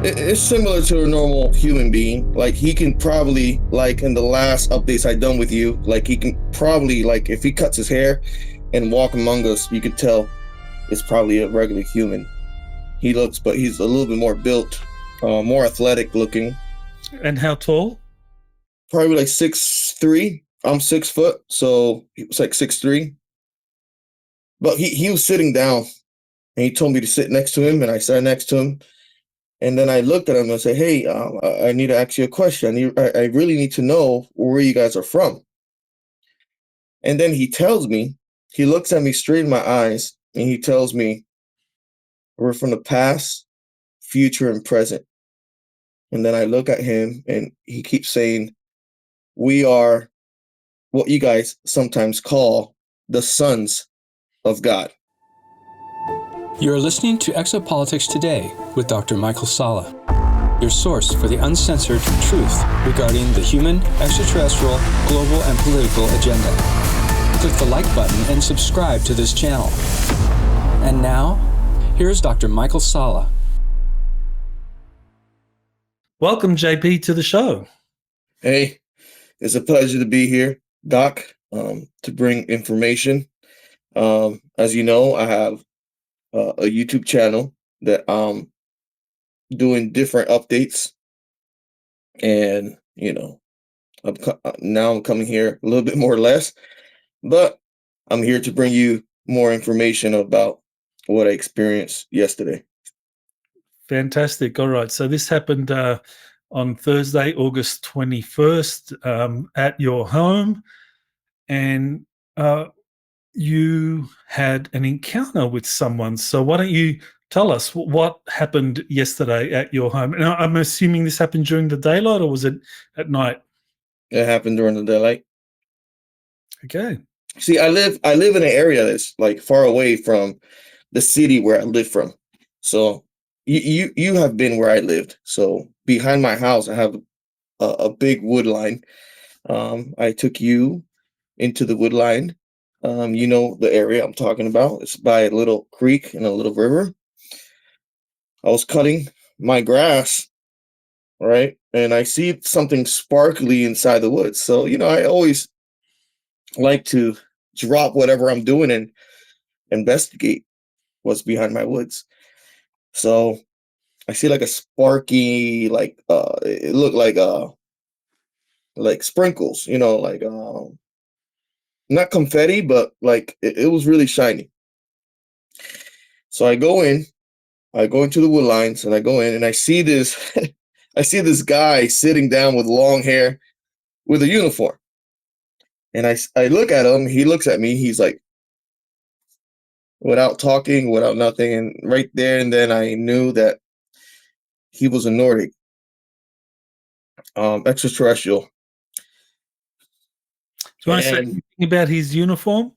It's similar to a normal human being. Like he can probably, like in the last updates I done with you, like he can probably, like if he cuts his hair and walk among us, you could tell it's probably a regular human. But he's a little bit more built, more athletic looking. And how tall? Probably like 6'3". I'm 6 foot, so he was like 6'3". But he was sitting down, and he told me to sit next to him, and I sat next to him. And then I looked at him and said, "Hey, I need to ask you a question. I really need to know where you guys are from." And then he tells me, he looks at me straight in my eyes, and he tells me, "We're from the past, future, and present." And then I look at him, and he keeps saying, "We are what you guys sometimes call the sons of God." You're listening to Exopolitics Today with Dr. Michael Salla, your source for the uncensored truth regarding the human, extraterrestrial, global, and political agenda. Click the like button and subscribe to this channel. And now, here's Dr. Michael Salla. Welcome, JP, to the show. Hey, it's a pleasure to be here, Doc, to bring information. As you know, I have a YouTube channel that I'm doing different updates, and now I'm coming here a little bit more or less, but I'm here to bring you more information about what I experienced yesterday. Fantastic. All right. So this happened on Thursday, August 21st, at your home, and you had an encounter with someone. So why don't you tell us what happened yesterday at your home? And I'm assuming this happened during the daylight, or was it at night? It happened during the daylight. Okay. See, I live in an area that's like far away from the city where I live from. So you have been where I lived. So behind my house, I have a big wood line. I took you into the wood line. You know the area I'm talking about. It's by a little creek and a little river. I was cutting my grass, right? And I see something sparkly inside the woods. So, I always like to drop whatever I'm doing and investigate what's behind my woods. So I see like a sparky, it looked like sprinkles, not confetti, but like it was really shiny. So I go into the wood lines, and I go in and I see this I see this guy sitting down with long hair with a uniform. And I look at him, he looks at me, he's like, without talking, without nothing, and right there and then I knew that he was a Nordic, extraterrestrial. Do you want to say anything about his uniform?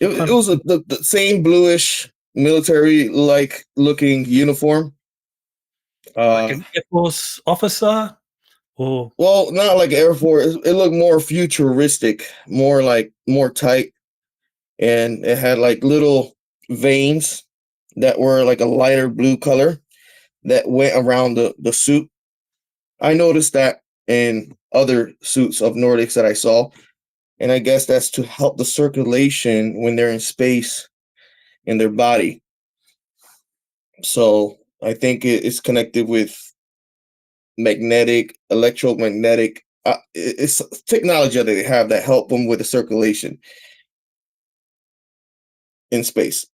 It was the same bluish military-like looking uniform. Like an Air Force officer? Or well, not like Air Force. It looked more futuristic, more tight, and it had like little veins that were like a lighter blue color that went around the suit. I noticed that in other suits of Nordics that I saw, and I guess that's to help the circulation when they're in space in their body. So I think it's connected with electromagnetic. It's technology that they have that help them with the circulation in space.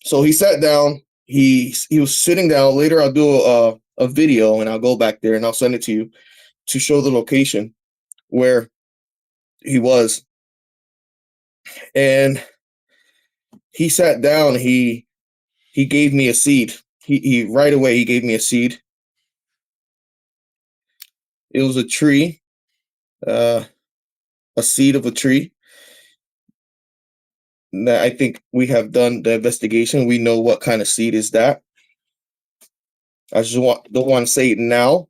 So he sat down. He was sitting down. Later, I'll do a video, and I'll go back there and I'll send it to you to show the location where he was. And he sat down. He gave me a seed. He right away he gave me a seed. It was a tree, a seed of a tree. That I think we have done the investigation. We know what kind of seed is that. I just don't want to say it now,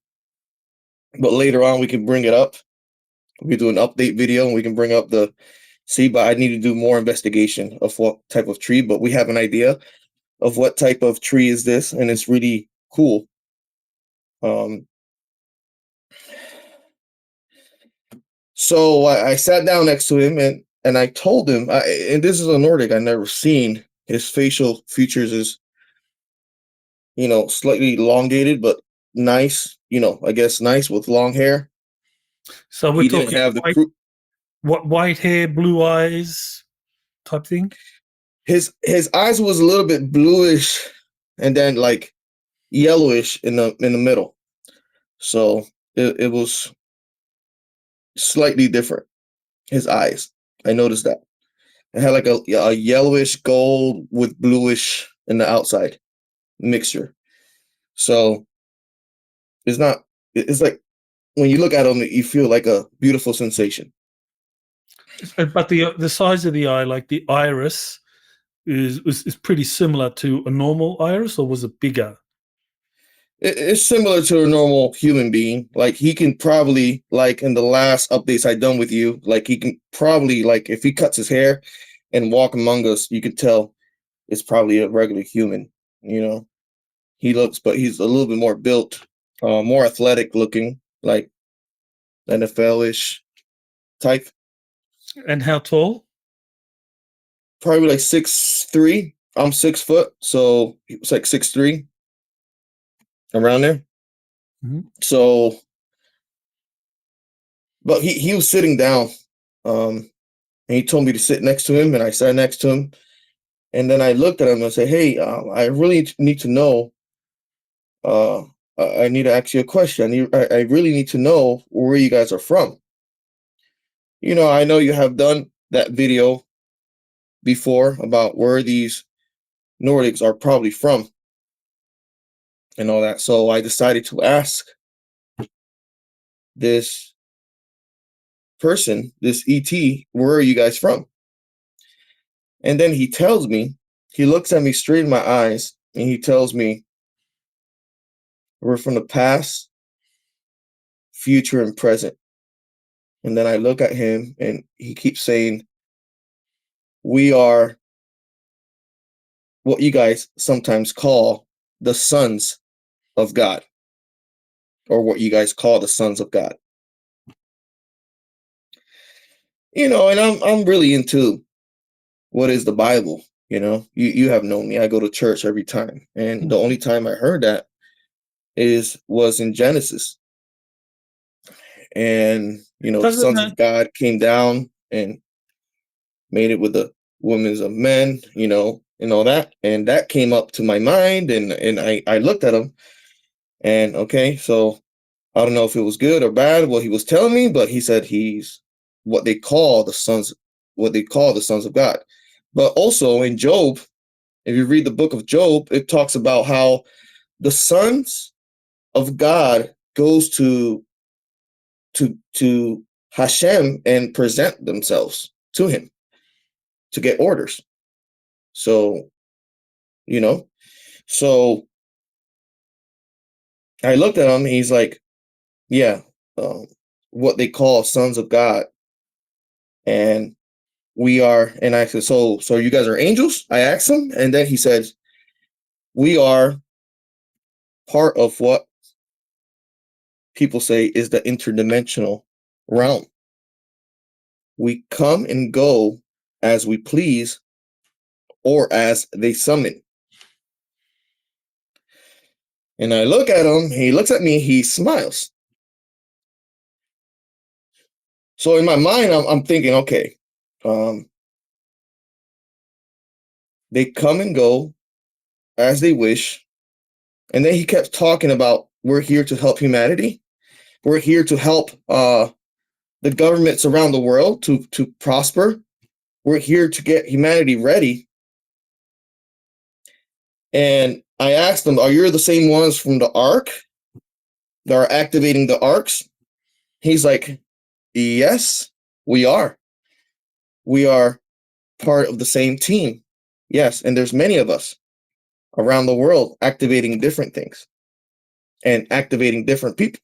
but later on we can bring it up. We do an update video and we can bring up the seed. But I need to do more investigation of what type of tree. But we have an idea of what type of tree is this, and it's really cool. Um, so I sat down next to him and I told him, and this is a Nordic I've never seen. His facial features is, slightly elongated, but nice, I guess nice with long hair. So we're He didn't talking have the crew. white hair, blue eyes type thing? His eyes was a little bit bluish and then like yellowish in the middle. So it was slightly different. His eyes. I noticed that. It had like a yellowish gold with bluish in the outside mixture. So it's like when you look at him, you feel like a beautiful sensation. But the size of the eye, like the iris, is pretty similar to a normal iris, or was it bigger? It's similar to a normal human being. Like he can probably, like in the last updates I done with you, like he can probably, like if he cuts his hair and walk among us, you could tell it's probably a regular human. But he's a little bit more built, more athletic looking, like NFL-ish type. And how tall? Probably like 6'3". I'm 6 foot, so he was like 6'3", around there. Mhm. So, but he was sitting down, and he told me to sit next to him, and I sat next to him, and then I looked at him and said, "Hey, I really need to know. I need to ask you a question. I really need to know where you guys are from. I know you have done that video before about where these Nordics are probably from and all that. So I decided to ask this person, this ET, where are you guys from?" And then he tells me, he looks at me straight in my eyes, and he tells me, "We're from the past, future, and present." And then I look at him, and he keeps saying, "We are what you guys sometimes call the sons of God, or what you guys call the sons of God." And I'm really into what is the Bible. You have known me. I go to church every time, and the only time I heard that was in Genesis. And the Doesn't sons of God came down and made it with the women of men, and all that. And that came up to my mind, and I looked at him, and okay, so I don't know if it was good or bad what he was telling me, but he said he's what they call the sons of God. But also in Job, if you read the book of Job, it talks about how the sons of God goes to Hashem and present themselves to him to get orders. So, so I looked at him. He's like, "Yeah, what they call sons of God." And we are, and I said, so you guys are angels? I asked him, and then he says, "We are part of what people say is the interdimensional realm. We come and go as we please, or as they summon." And I look at him, he looks at me, he smiles. So in my mind, I'm thinking, okay, they come and go as they wish. And then he kept talking about, we're here to help humanity. We're here to help the governments around the world to prosper. We're here to get humanity ready. And I asked them, "Are you the same ones from the Ark that are activating the Arks?" He's like, "Yes, we are. We are part of the same team. Yes, and there's many of us around the world activating different things and activating different people."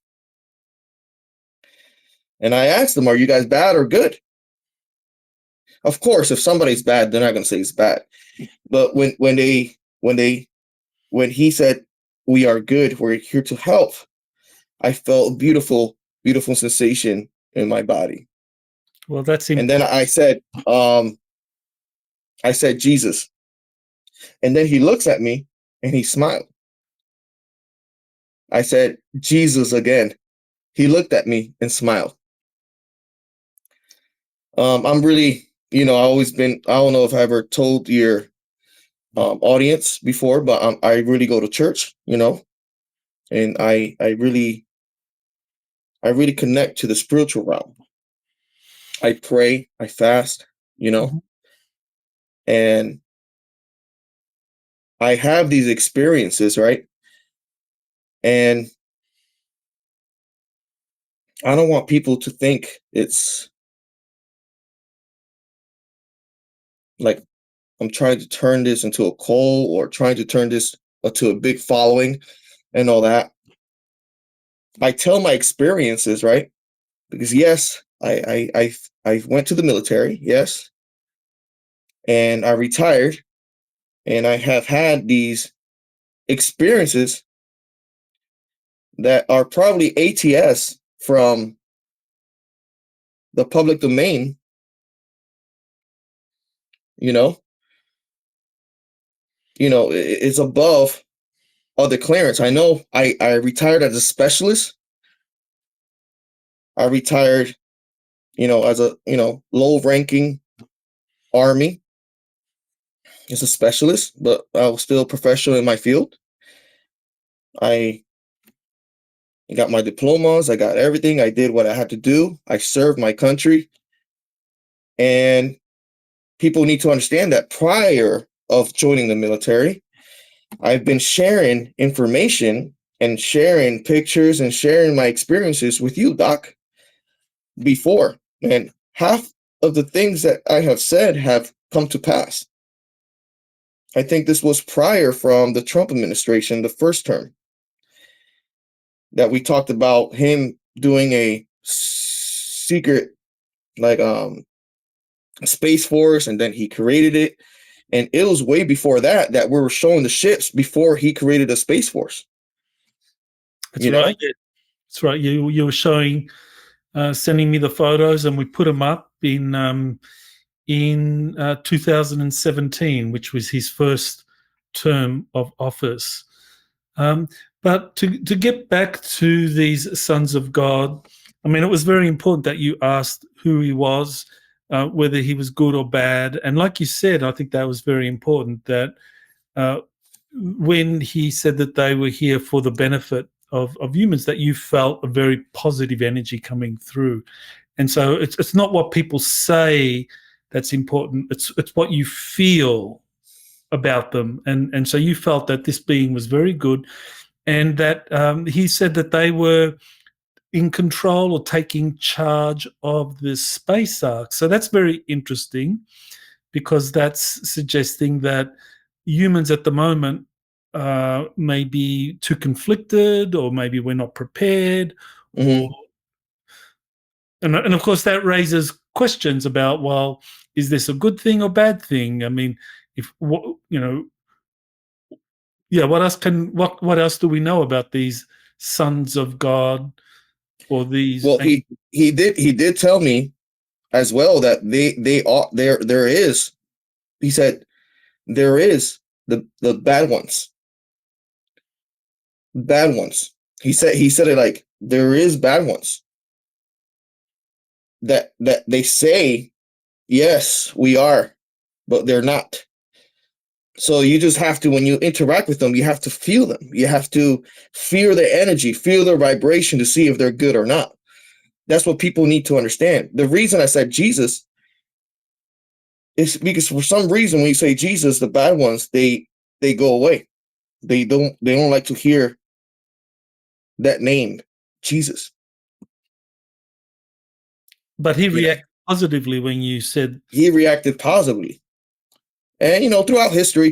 And I asked them, "Are you guys bad or good?" Of course, if somebody's bad, they're not going to say it's bad. But when he said, we are good. We're here to help. I felt a beautiful, beautiful sensation in my body. Well, that's And then I said, Jesus. And then he looks at me and he smiled. I said, Jesus again. He looked at me and smiled. I'm really, I don't know if I ever told your audience before, but I really go to church, and I really connect to the spiritual realm. I pray, I fast, Mhm. and I have these experiences, right? And I don't want people to think it's like I'm trying to turn this into a cult or trying to turn this to a big following and all that. I tell my experiences, right? Because yes, I went to the military, yes, and I retired, and I have had these experiences that are probably ATS from the public domain, you know, it's above other clearance. I know I retired as a specialist. I retired, as a, low ranking Army as a specialist, but I was still a professional in my field. I got my diplomas. I got everything. I did what I had to do. I served my country. And people need to understand that prior of joining the military, I've been sharing information and sharing pictures and sharing my experiences with you, Doc, before. And half of the things that I have said have come to pass. I think this was prior from the Trump administration, the first term, that we talked about him doing a secret, like, Space Force, and then he created it. And it was way before that we were showing the ships before he created a Space Force. That's right. Yeah. That's right. You were showing, sending me the photos, and we put them up in 2017, which was his first term of office. But to get back to these sons of God, I mean, it was very important that you asked who he was, whether he was good or bad. And like you said, I think that was very important, that when he said that they were here for the benefit of humans, that you felt a very positive energy coming through. And so it's not what people say that's important. It's what you feel about them. And so you felt that this being was very good, and that he said that they were in control or taking charge of the space ark. So that's very interesting, because that's suggesting that humans at the moment may be too conflicted, or maybe we're not prepared, or and of course that raises questions about, well, is this a good thing or bad thing? I mean, if what else do we know about these sons of God, or these? Well, he did tell me as well that they are there is, he said, there is the bad ones. Bad ones. He said it like, there is bad ones. That they say, yes, we are, but they're not. So you just have to, when you interact with them, you have to feel them. You have to feel their energy, feel their vibration to see if they're good or not. That's what people need to understand. The reason I said Jesus is because for some reason, when you say Jesus, the bad ones, they go away. They don't like to hear that name, Jesus. But he reacted positively when you said. He reacted positively. And, throughout history,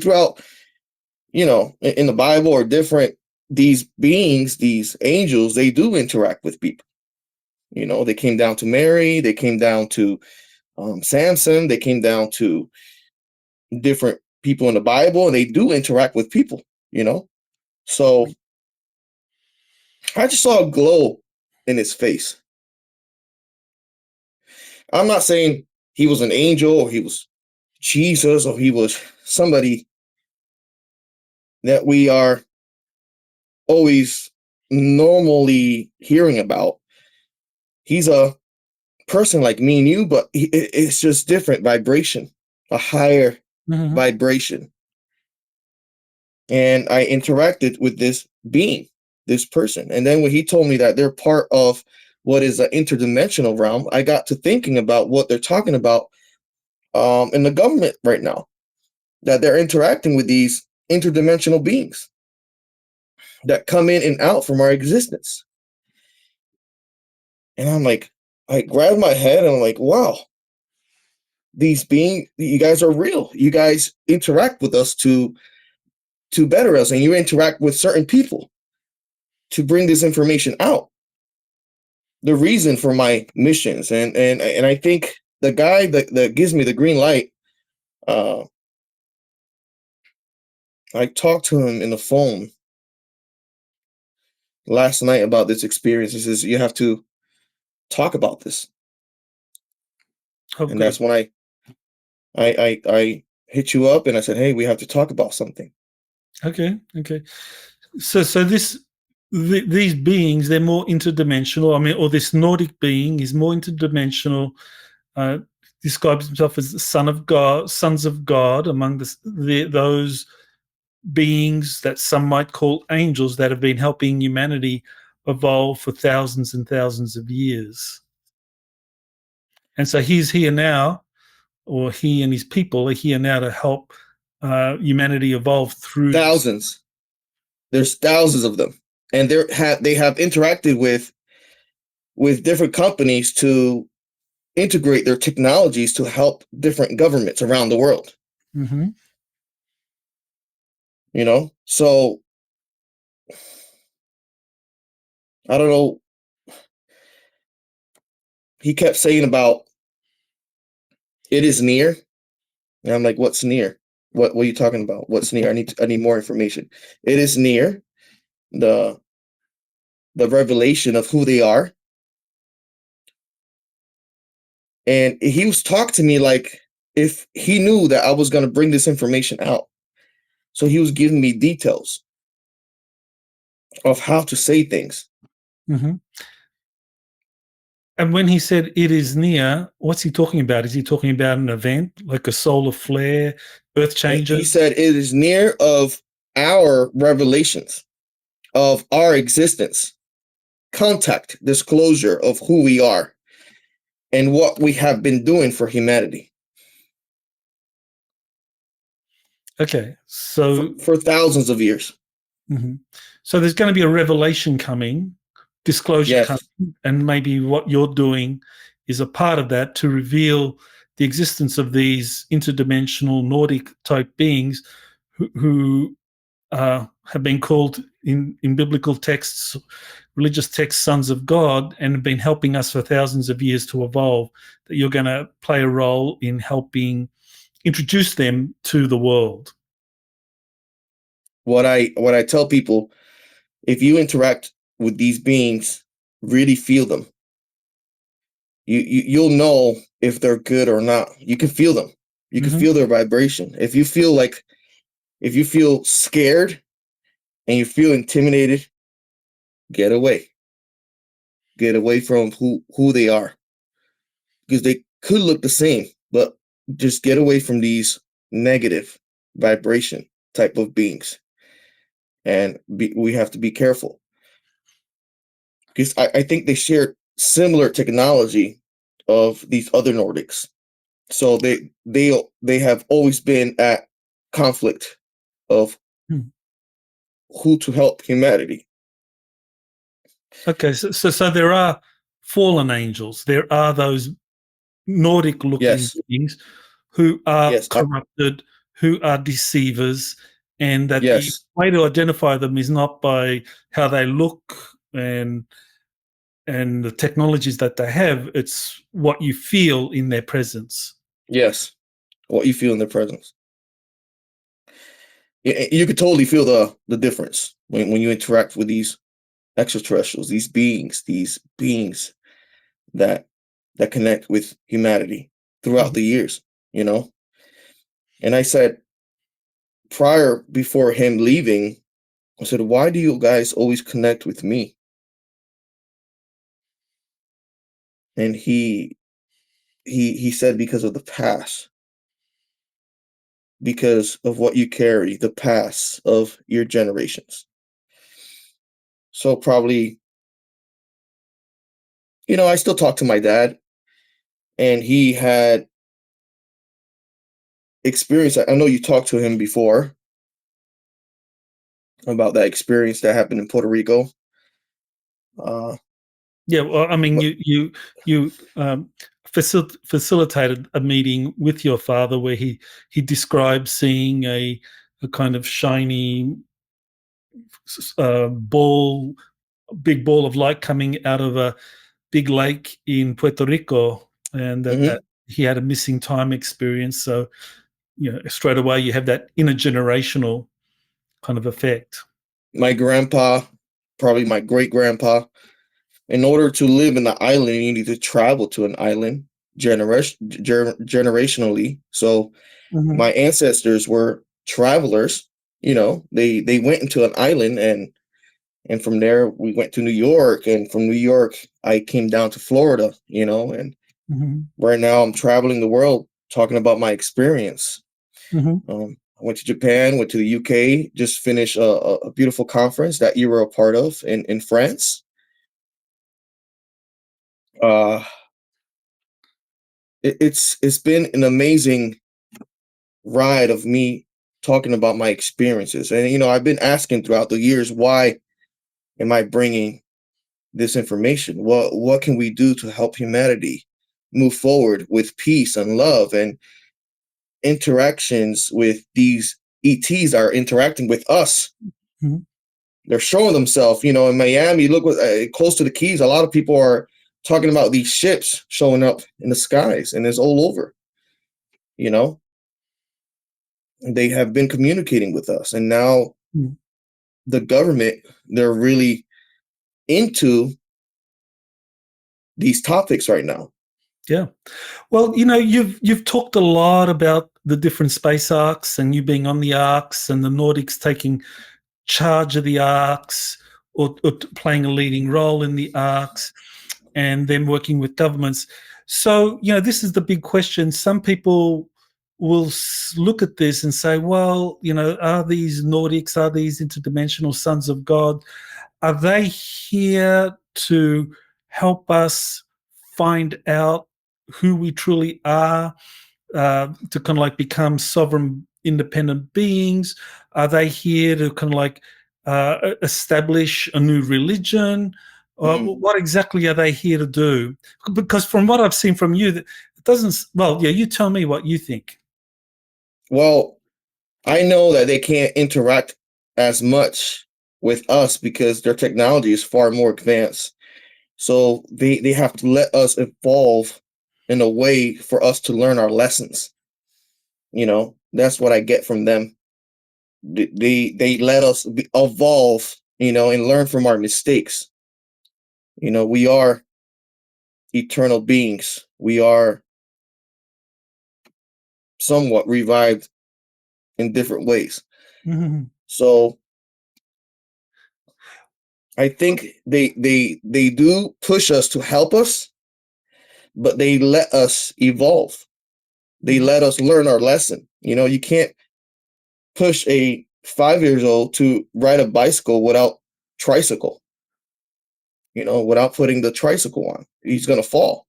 in the Bible or different, these beings, these angels, they do interact with people. They came down to Mary, they came down to Samson, they came down to different people in the Bible, and they do interact with people, So I just saw a glow in his face. I'm not saying he was an angel or he was Jesus or he was somebody that we are always normally hearing about. He's a person like me and you, but it's just different vibration, a higher Mhm. vibration. And I interacted with this being, this person. And then when he told me that they're part of what is an interdimensional realm, I got to thinking about what they're talking about in the government right now, that they're interacting with these interdimensional beings that come in and out from our existence. And I'm like, I grabbed my head and I'm like, wow, these beings, you guys are real. You guys interact with us to better us, and you interact with certain people to bring this information out. The reason for my missions, and I think the guy that gives me the green light, I talked to him in the phone last night about this experience. He says you have to talk about this, Oh, and good. that's when I hit you up and I said, hey, we have to talk about something. Okay. So these beings, they're more interdimensional. I mean, or this Nordic being is more interdimensional. Uh, describes himself as the son of God, sons of God, among those beings that some might call angels that have been helping humanity evolve for thousands and thousands of years. And so he's here now, or he and his people are here now to help humanity evolve through this. Thousands. There's thousands of them, and they have interacted with different companies to integrate their technologies to help different governments around the world. Mm-hmm. So I don't know. He kept saying about it is near, and I'm like, what's near? What are you talking about? What's near? I need more information. It is near the revelation of who they are. And he was talking to me like if he knew that I was going to bring this information out. So he was giving me details of how to say things. Mm-hmm. And when he said it is near, what's he talking about? Is he talking about an event like a solar flare, earth He changes? said it is near of our revelations, of our existence, contact, disclosure of who we are and what we have been doing for humanity. Okay, so for thousands of years. Mm-hmm. So there's going to be a revelation coming, disclosure Yes. coming, and maybe what you're doing is a part of that to reveal the existence of these interdimensional Nordic type beings who have been called in biblical texts, religious texts, sons of God, and have been helping us for thousands of years to evolve. That you're going to play a role in helping introduce them to the world. What I tell people, if you interact with these beings, really feel them. You'll know if they're good or not. You can feel them. You can feel their vibration. If you feel scared and you feel intimidated, get away. Get away from who they are. Because they could look the same, but just get away from these negative vibration type of beings. And we have to be careful. Because I think they share similar technology of these other Nordics. So they have always been at conflict of who to help humanity. Okay, so there are fallen angels. There are those Nordic-looking Yes. beings who are Yes. corrupted, who are deceivers, and that the Yes. way to identify them is not by how they look and the technologies that they have. It's what you feel in their presence. Yes. What you feel in their presence. You could totally feel the difference when you interact with these extraterrestrials, these beings that connect with humanity throughout the years, And I said, before him leaving, I said, why do you guys always connect with me? And he said, because of the past, because of what you carry, the past of your generations. So probably, I still talk to my dad, and he had experience. I know you talked to him before about that experience that happened in Puerto Rico. Yeah, well, I mean, But you facilitated a meeting with your father where he described seeing a kind of shiny big ball of light coming out of a big lake in Puerto Rico, and that he had a missing time experience. So, straight away you have that intergenerational kind of effect. my grandpa, probably my great grandpa, in order to live in the island, you need to travel to an island generationally. So my ancestors were travelers. They went into an island, and from there we went to New York, and from New York I came down to Florida. And right now I'm traveling the world talking about my experience. I went to Japan, went to the UK, just finished a beautiful conference that you were a part of in France. It's been an amazing ride of me talking about my experiences. And, I've been asking throughout the years, why am I bringing this information? What can we do to help humanity move forward with peace and love, and interactions with these ETs are interacting with us. They're showing themselves, in Miami, look what close to the Keys, a lot of people are talking about these ships showing up in the skies, and it's all over. They have been communicating with us, and now the government, they're really into these topics right now. Yeah. Well, you've talked a lot about the different space arcs, and you being on the arcs, and the Nordics taking charge of the arcs, or playing a leading role in the arcs, and then working with governments. So, this is the big question. Some people will look at this and say, well, are these Nordics, are these interdimensional sons of God, are they here to help us find out who we truly are, to kind of like become sovereign, independent beings? Are they here to kind of like establish a new religion? What exactly are they here to do? Because from what I've seen from you, it doesn't. Well, yeah, you tell me what you think. Well, I know that they can't interact as much with us because their technology is far more advanced. So they have to let us evolve in a way for us to learn our lessons. That's what I get from them. They let us evolve, and learn from our mistakes. We are eternal beings. We are somewhat revived in different ways. So I think they do push us to help us, but they let us evolve. They let us learn our lesson. You can't push a 5-year-old to ride a bicycle without tricycle. Without putting the tricycle on, he's gonna fall.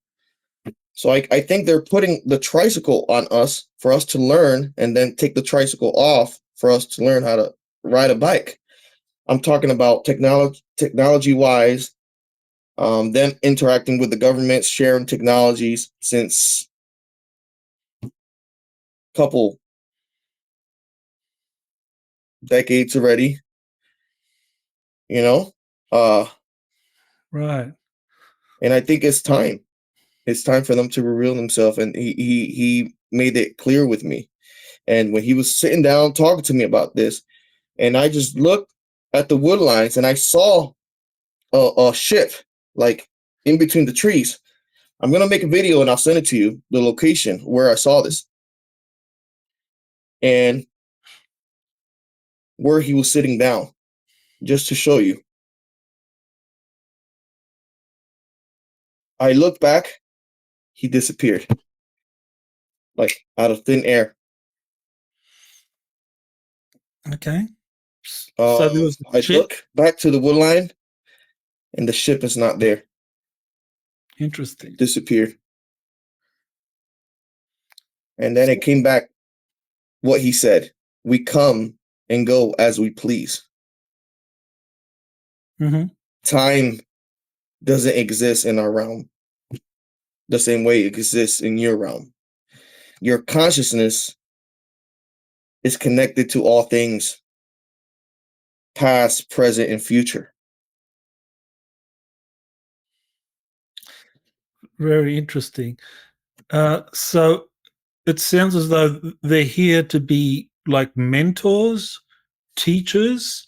So I think they're putting the tricycle on us for us to learn, and then take the tricycle off for us to learn how to ride a bike. I'm talking about technology wise, them interacting with the government, sharing technologies since a couple decades already. Right. And I think it's time. It's time for them to reveal themselves. And he made it clear with me. And when he was sitting down talking to me about this, and I just looked at the wood lines, and I saw a ship like in between the trees. I'm gonna make a video and I'll send it to you, the location where I saw this and where he was sitting down, just to show you. I look back, he disappeared, like out of thin air. Okay. So there was a I ship. look back to the wood line, and the ship is not there. Interesting. Disappeared. And then it came back. What he said: "We come and go as we please. Mm-hmm. Time doesn't exist in our realm the same way it exists in your realm. Your consciousness is connected to all things, past, present, and future." Very interesting. So it sounds as though they're here to be like mentors, teachers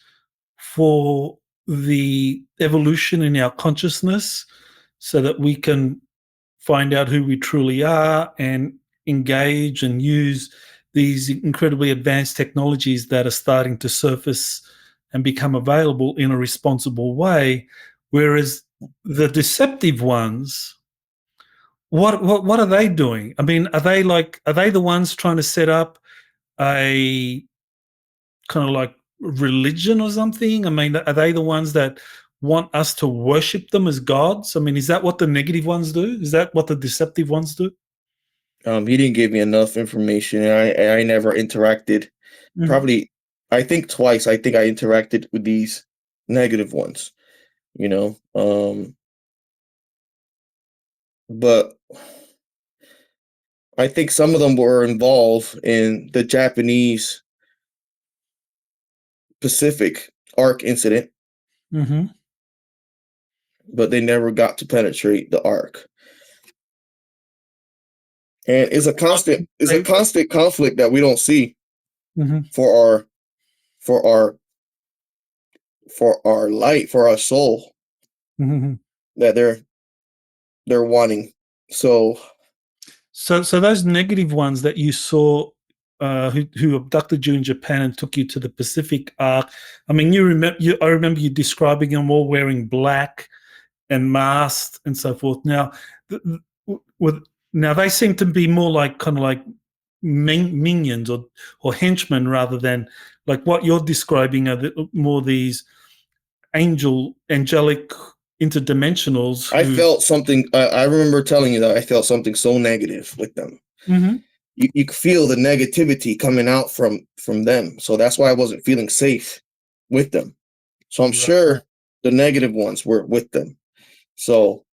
for the evolution in our consciousness so that we can find out who we truly are and engage and use these incredibly advanced technologies that are starting to surface and become available in a responsible way. Whereas the deceptive ones, what are they doing? I mean, are they the ones trying to set up a kind of like religion or something? I mean, are they the ones that want us to worship them as gods? I mean, is that what the negative ones do? Is that what the deceptive ones do? He didn't give me enough information, and I never interacted. Mhm. Probably, I think twice. I think I interacted with these negative ones. You know, but I think some of them were involved in the Japanese Pacific Ark incident, Mhm. but they never got to penetrate the Ark. And it's a They constant conflict that we don't see Mhm. for our for our for our light, for our soul, Mhm. that they're wanting. So So those negative ones that you saw, who abducted you in Japan and took you to the Pacific Arc. I mean, I remember you describing them all wearing black and masked and so forth. Now, with now they seem to be more like kind of like minions or henchmen rather than like what you're describing are more these angelic interdimensionals I who. felt something. I remember telling you that I felt something so negative with them. Mhm. You could feel the negativity coming out from them. So that's why I wasn't feeling safe with them. So I'm Right. sure the negative ones were with them. So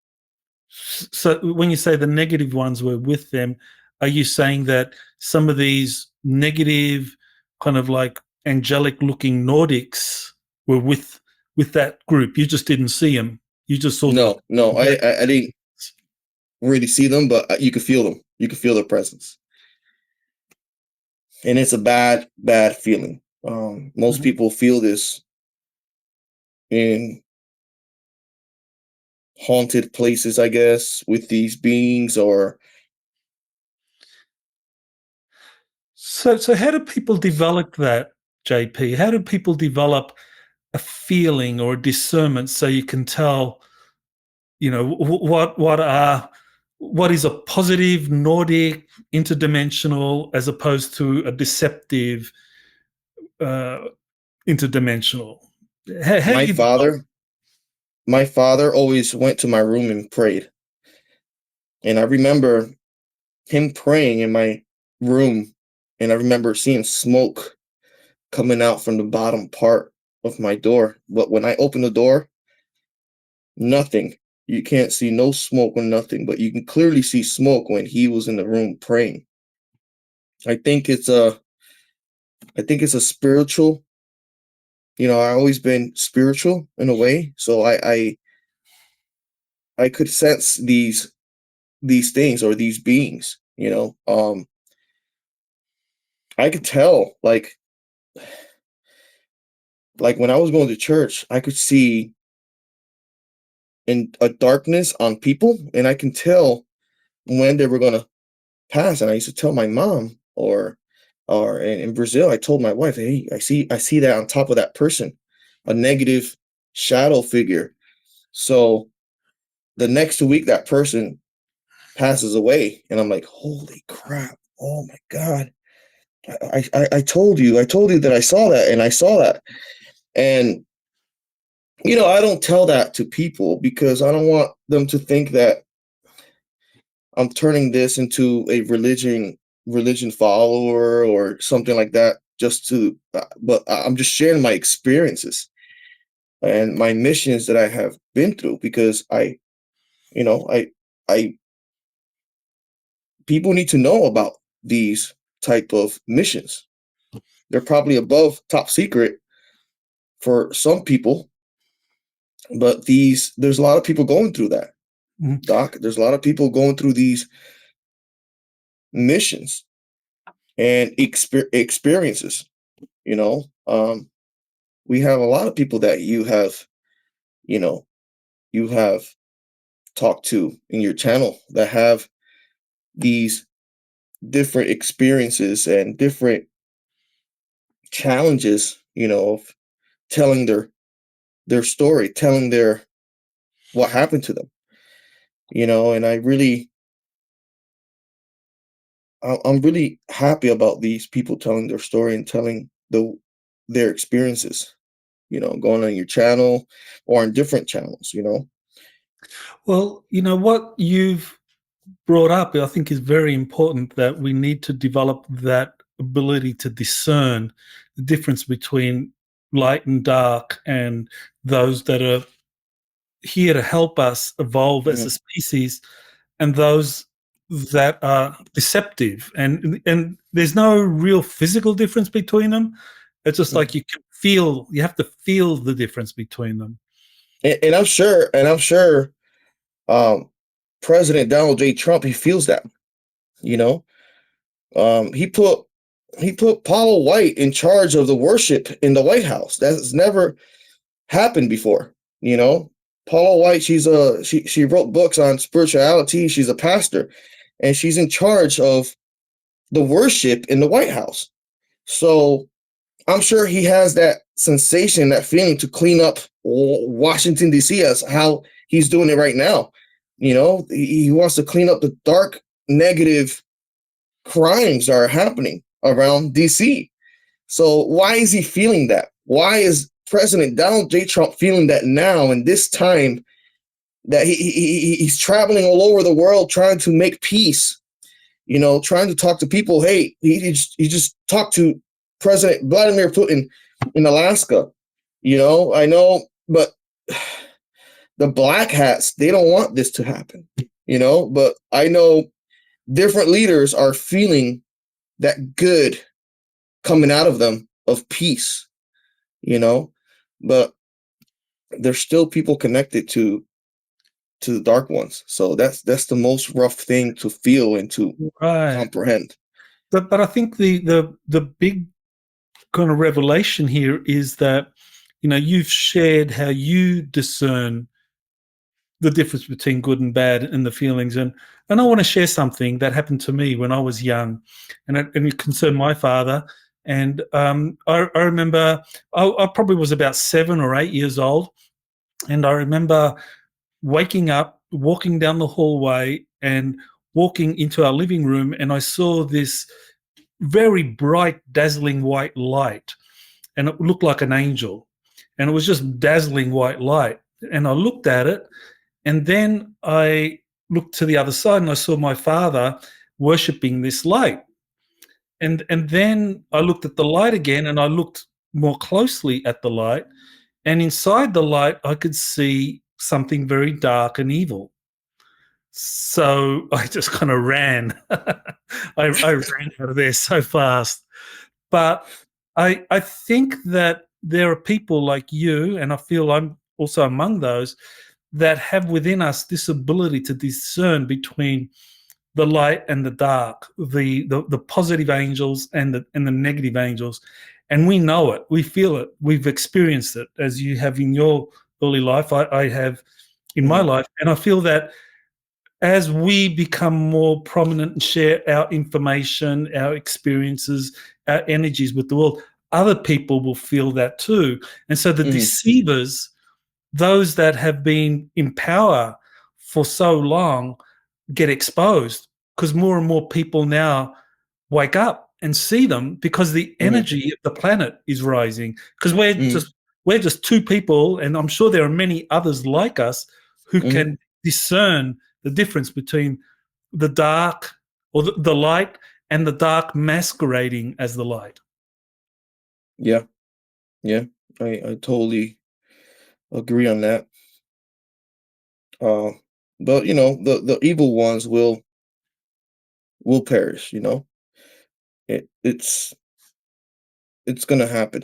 So when you say the negative ones were with them, are you saying that some of these negative, kind of like angelic looking Nordics were with that group? You just didn't see them. You just saw the. no, I didn't really see them, but you could feel them. You could feel their presence, and it's a bad feeling. Most Mhm. people feel this in haunted places, I guess, with these beings, or So how do people develop that, JP? How do people develop a feeling or a discernment so you can tell, what is a positive Nordic interdimensional as opposed to a deceptive uh, interdimensional? How do my you develop? father. My father always went to my room and prayed, and I remember him praying in my room, and I remember seeing smoke coming out from the bottom part of my door. But when I open the door, nothing. You can't see no smoke or nothing, but you can clearly see smoke when he was in the room praying. I think it's a I think it's a spiritual. I always been spiritual in a way, so I could sense these things or these beings. I could tell, like when I was going to church, I could see a darkness on people, and I can tell when they were gonna pass. And I used to tell my mom, or in Brazil, I told my wife, hey, I see that on top of that person, a negative shadow figure. So the next week that person passes away, and I'm like, holy crap, oh my God. I told you that I saw that, and I saw that. And I don't tell that to people because I don't want them to think that I'm turning this into a religion follower or something like that, just to but I'm just sharing my experiences and my missions that I have been through, because you know I people need to know about these type of missions. They're probably above top secret for some people, but there's a lot of people going through that. Doc, there's a lot of people going through these missions and experiences. We have a lot of people that you know you have talked to in your channel that have these different experiences and different challenges, of telling their story, telling their what happened to them. And I'm really happy about these people telling their story and telling their experiences, going on your channel or on different channels. Well, what you've brought up, I think, is very important, that we need to develop that ability to discern the difference between light and dark, and those that are here to help us evolve as a species, and those that are deceptive. And there's no real physical difference between them. It's just like you have to feel the difference between them. And I'm sure President Donald J. Trump, he feels that. He put Paula White in charge of the worship in the White House. That's never happened before. Paula White, she wrote books on spirituality. She's a pastor, and she's in charge of the worship in the White House. So I'm sure he has that sensation, that feeling to clean up Washington, D.C. as how he's doing it right now. He wants to clean up the dark, negative crimes that are happening around D.C. So why is he feeling that? Why is President Donald J. Trump feeling that now, in this time, that he's traveling all over the world trying to make peace, trying to talk to people? Hey, he just talked to President Vladimir Putin in Alaska. I know, but the black hats, they don't want this to happen, but I know different leaders are feeling that good coming out of them of peace, but there's still people connected to the dark ones. So that's the most rough thing to feel and to comprehend. But I think the big kind of revelation here is that, you've shared how you discern the difference between good and bad and the feelings. And I want to share something that happened to me when I was young, and it concerned my father. And I remember I probably was about 7 or 8 years old, and I remember waking up, walking down the hallway, and walking into our living room, and I saw this very bright, dazzling white light, and it looked like an angel, and it was just dazzling white light. And I looked at it, and then I looked to the other side, and I saw my father worshipping this light. And then I looked at the light again, and I looked more closely at the light, and inside the light I could see something very dark and evil. So I just kind of ran. I ran out of there so fast. But I think that there are people like you, and I feel I'm also among those, that have within us this ability to discern between the light and the dark, the positive angels and the negative angels. And we know it, we feel it, we've experienced it, as you have in your early life. I have in my life. And I feel that as we become more prominent and share our information, our experiences, our energies with the world, other people will feel that too. And so the deceivers, those that have been in power for so long, get exposed because more and more people now wake up and see them because the energy of the planet is rising. Because we're just two people, and I'm sure there are many others like us who can discern the difference between the dark or the light and the dark masquerading as the light. Yeah, yeah, I totally agree on that. But the evil ones will perish. It's gonna happen.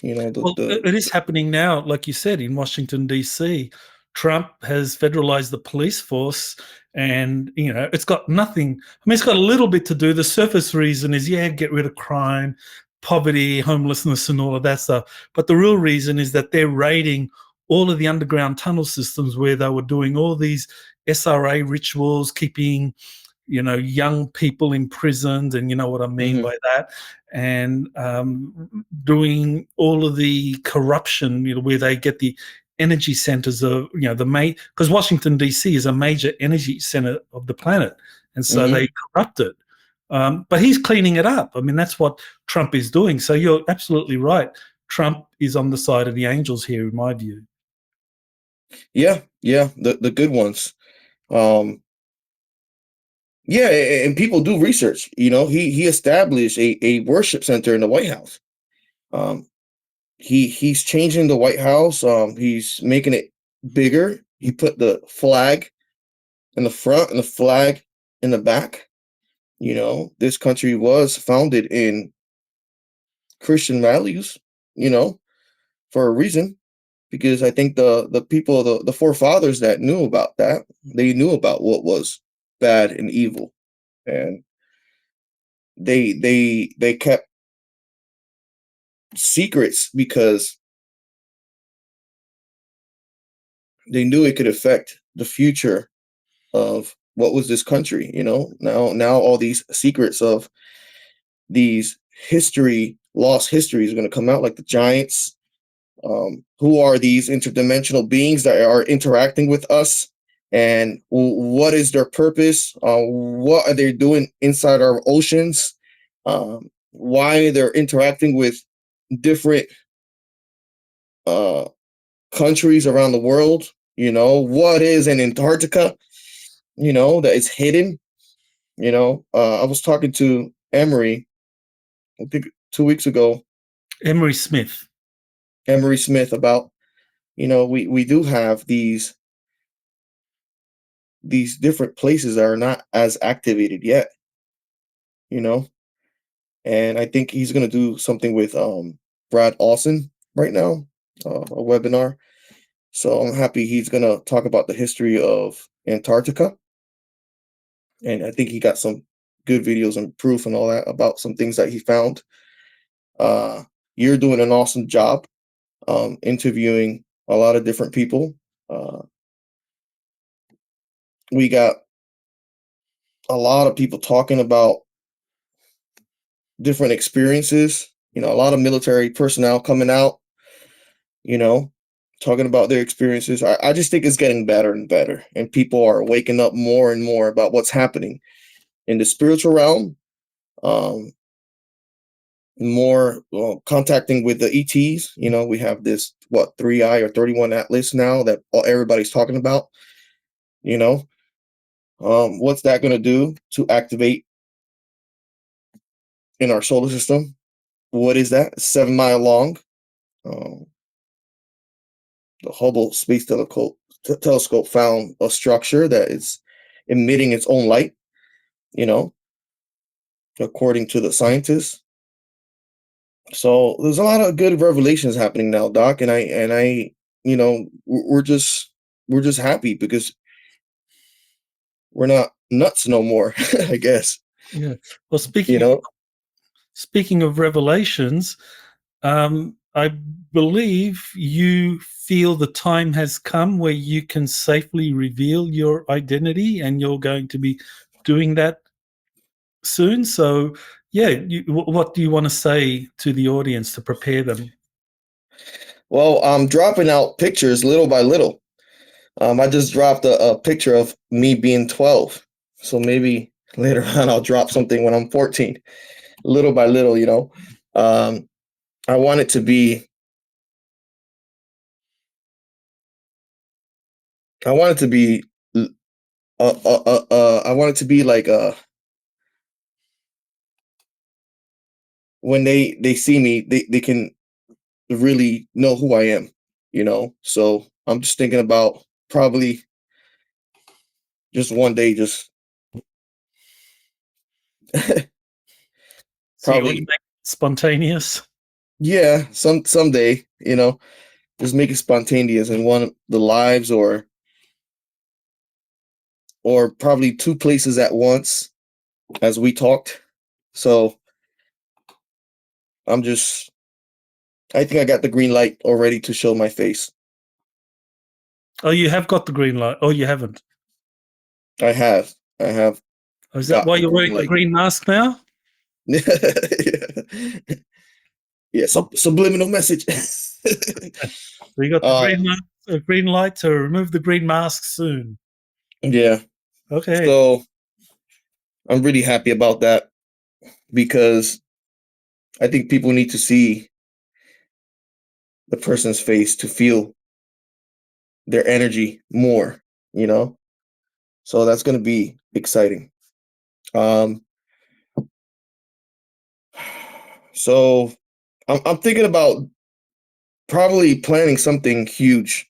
Well, it is happening now, like you said, in Washington, D.C. Trump has federalized the police force, and, it's got nothing. I mean, it's got a little bit to do. The surface reason is, get rid of crime, poverty, homelessness, and all of that stuff. But the real reason is that they're raiding all of the underground tunnel systems where they were doing all these SRA rituals, keeping young people imprisoned, and you know what I mean by that, and doing all of the corruption, where they get the energy centers of, because Washington, D.C. is a major energy center of the planet, and so they corrupt it. But he's cleaning it up. I mean, that's what Trump is doing. So you're absolutely right. Trump is on the side of the angels here, in my view. Yeah, the good ones. Yeah, and people do research. He established a worship center in the White House. He's changing the White House. He's making it bigger. He put the flag in the front and the flag in the back. This country was founded in Christian values, for a reason. Because I think the people, the forefathers that knew about that, they knew about what was bad and evil, and they kept secrets because they knew it could affect the future of what was this country. Now all these secrets of these lost history is going to come out, like the giants. Who are these interdimensional beings that are interacting with us, and what is their purpose? What are they doing inside our oceans? Why they're interacting with different countries around the world? What is an Antarctica? That is hidden. I was talking to Emery, I think 2 weeks ago. Emery Smith About, we do have these different places that are not as activated yet, and I think he's going to do something with Brad Olson right now, a webinar. So I'm happy he's going to talk about the history of Antarctica, and I think he got some good videos and proof and all that about some things that he found. You're doing an awesome job interviewing a lot of different people. We got a lot of people talking about different experiences. A lot of military personnel coming out, talking about their experiences. I just think it's getting better and better, and people are waking up more and more about what's happening in the spiritual realm. More contacting with the ETs. We have this 3i or 31 Atlas now that everybody's talking about. What's that going to do to activate in our solar system? What is that? 7 mile long. The Hubble Space Telescope found a structure that is emitting its own light, according to the scientists. So there's a lot of good revelations happening now, Doc, and I we're just happy because we're not nuts no more, I guess. Yeah. Well, speaking of revelations, I believe you feel the time has come where you can safely reveal your identity, and you're going to be doing that soon. So, yeah, what do you want to say to the audience to prepare them? Well, I'm dropping out pictures little by little. I just dropped a picture of me being 12. So maybe later on I'll drop something when I'm 14, little by little, you know. I want it to be, I want it to be, I want it to be like, when they see me, they can really know who I am, you know. So I'm just thinking about probably just one day, just So you want to probably, make it spontaneous? yeah, someday, you know, just make it spontaneous in one of the lives, or probably two places at once as we talked. So I'm just, I think I got the green light already to show my face. Oh, you have got the green light. Oh, you haven't. I have Oh, is that got why the you're green wearing the light. green mask now? Yeah, yeah, subliminal message. So you got the uh, green light to remove the green mask soon. yeah. Okay. So I'm really happy about that because I think people need to see the person's face to feel their energy more, you know? So that's going to be exciting. Um, so I'm thinking about probably planning something huge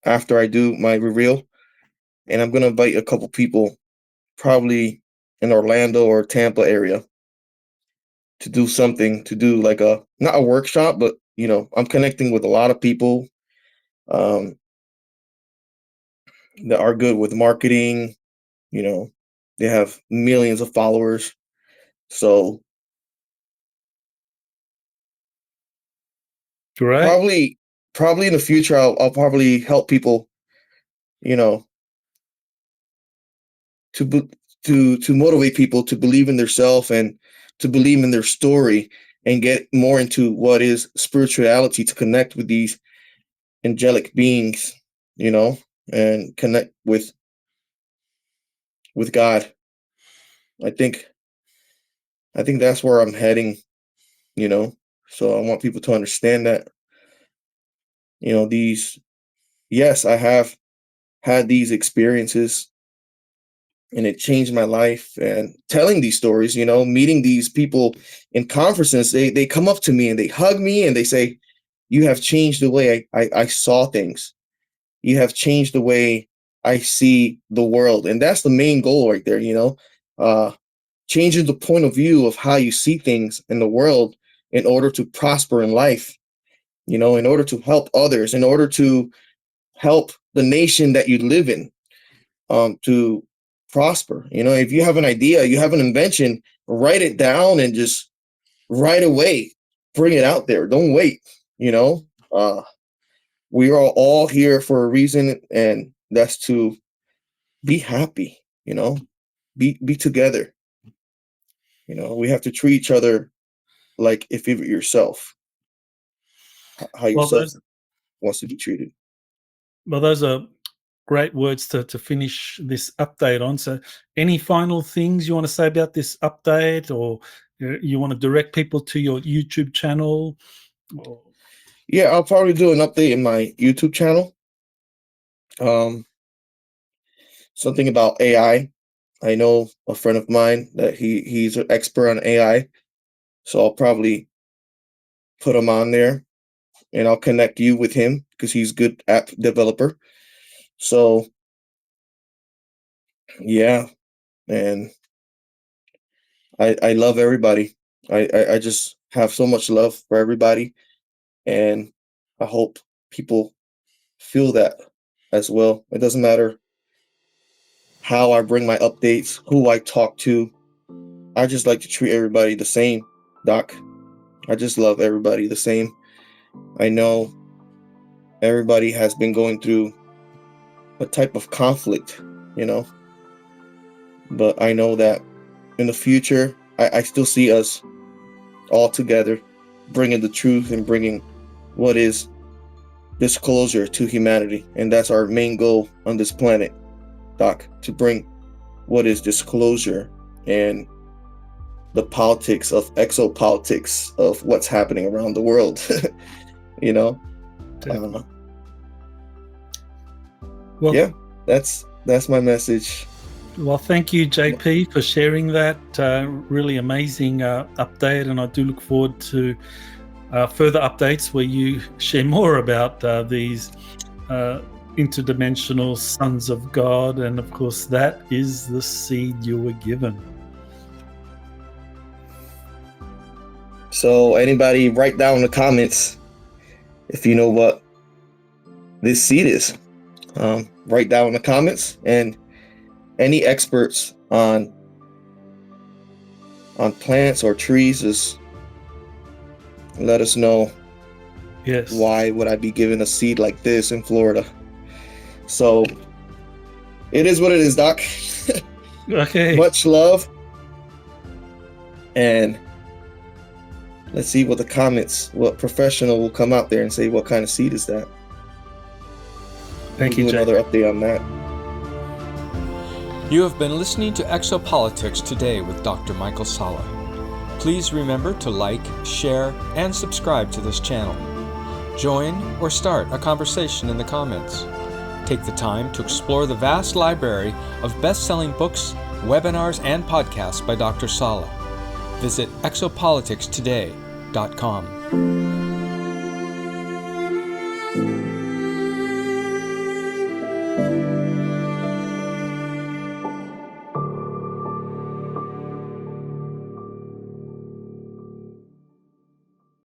after I do my reveal, and I'm going to invite a couple people, probably in Orlando or Tampa area, to do something, to do like a, not a workshop, but you know, I'm connecting with a lot of people um, that are good with marketing. You know, they have millions of followers. So Great. probably in the future, I'll probably help people, you know, to to motivate people to believe in themselves and to believe in their story and get more into what is spirituality, to connect with these angelic beings, you know, and connect with God. I think I think that's where I'm heading, you know. So I want people to understand that, you know, these, yes, I have had these experiences and it changed my life, and telling these stories, you know, meeting these people in conferences, they come up to me and they hug me and they say, you have changed the way I saw things. You have changed the way I see the world. And that's the main goal right there, you know. Changing the point of view of how you see things in the world in order to prosper in life, you know, in order to help others, in order to help the nation that you live in, to prosper. You know, if you have an idea, you have an invention, write it down and just right away bring it out there. Don't wait, you know. We are all here for a reason, and that's to be happy, you know, be together. You know, we have to treat each other like if you were yourself, how Well, yourself wants to be treated. those are great words to finish this update on. So, any final things you want to say about this update, or you want to direct people to your YouTube channel? Or... Yeah, I'll probably do an update in my YouTube channel. Um, Something about AI. I know a friend of mine that he's an expert on AI, so I'll probably put him on there, and I'll connect you with him because he's a good app developer. So yeah, and I love everybody. I just have so much love for everybody, and I hope people feel that as well. It doesn't matter how I bring my updates, who I talk to. I just like to treat everybody the same, Doc. I just love everybody the same. I know everybody has been going through a type of conflict, but I know that in the future, I still see us all together, bringing the truth and bringing what is disclosure to humanity. And that's our main goal on this planet, Doc, to bring what is disclosure and the politics of exopolitics of what's happening around the world. Well, yeah, that's my message. Well, thank you, JP, for sharing that really amazing update, and I do look forward to further updates where you share more about these interdimensional sons of God, and of course that is the seed you were given. So anybody write down in the comments if you know what this seed is. Write down in the comments, and any experts on plants or trees, just let us know. Yes. Why would I be given a seed like this in Florida? So it is what it is, Doc. Okay. Much love. And let's see what what professional will come out there and say what kind of seed is that. Thank you, do another update on that. You have been listening to Exopolitics Today with Dr. Michael Salla. Please remember to like, share, and subscribe to this channel. Join or start a conversation in the comments. Take the time to explore the vast library of best-selling books, webinars, and podcasts by Dr. Salla. Visit exopoliticstoday.com.